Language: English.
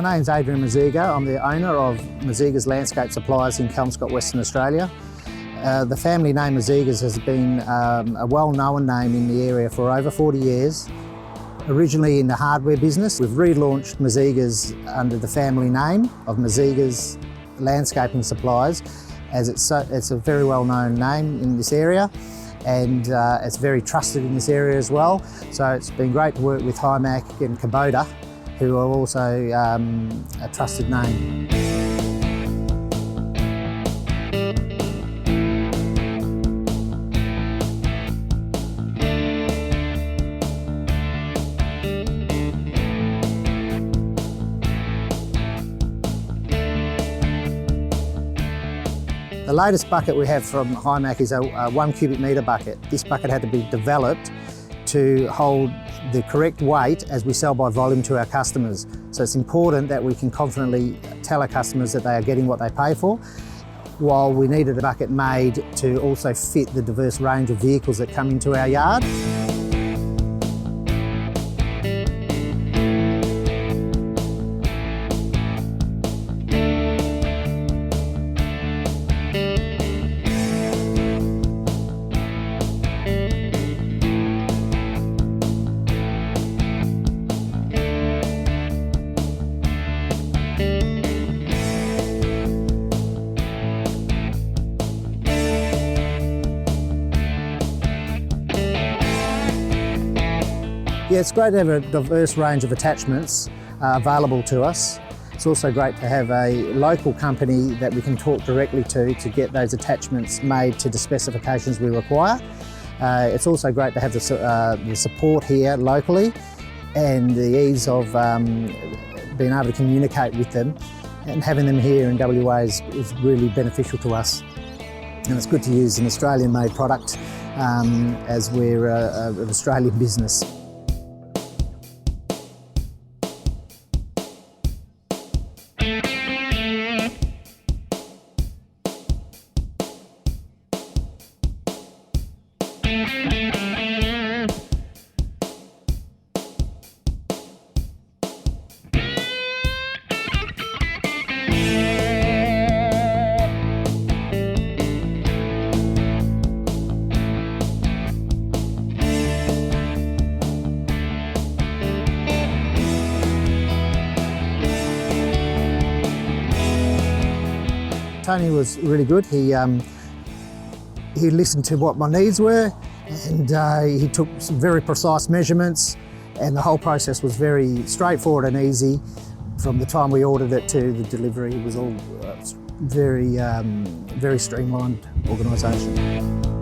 My name's Adrian Mazzega. I'm the owner of Mazzega's Landscape Supplies in Kelmscott, Western Australia. The family name Mazzega's has been a well-known name in the area for over 40 years. Originally in the hardware business, we've relaunched Mazzega's under the family name of Mazzega's Landscaping Supplies, as it's a very well-known name in this area, and it's very trusted in this area as well. So it's been great to work with Himac and Kubota, who are also a trusted name. The latest bucket we have from Himac is a 1 cubic metre bucket. This bucket had to be developed to hold the correct weight as we sell by volume to our customers. So it's important that we can confidently tell our customers that they are getting what they pay for, while we needed a bucket made to also fit the diverse range of vehicles that come into our yard. Yeah, it's great to have a diverse range of attachments available to us. It's also great to have a local company that we can talk directly to get those attachments made to the specifications we require. It's also great to have the support here locally and the ease of being able to communicate with them, and having them here in WA is really beneficial to us. And it's good to use an Australian-made product as we're an Australian business. Tony was really good. He listened to what my needs were, and he took some very precise measurements, and the whole process was very straightforward and easy. From the time we ordered it to the delivery, it was all very streamlined organisation.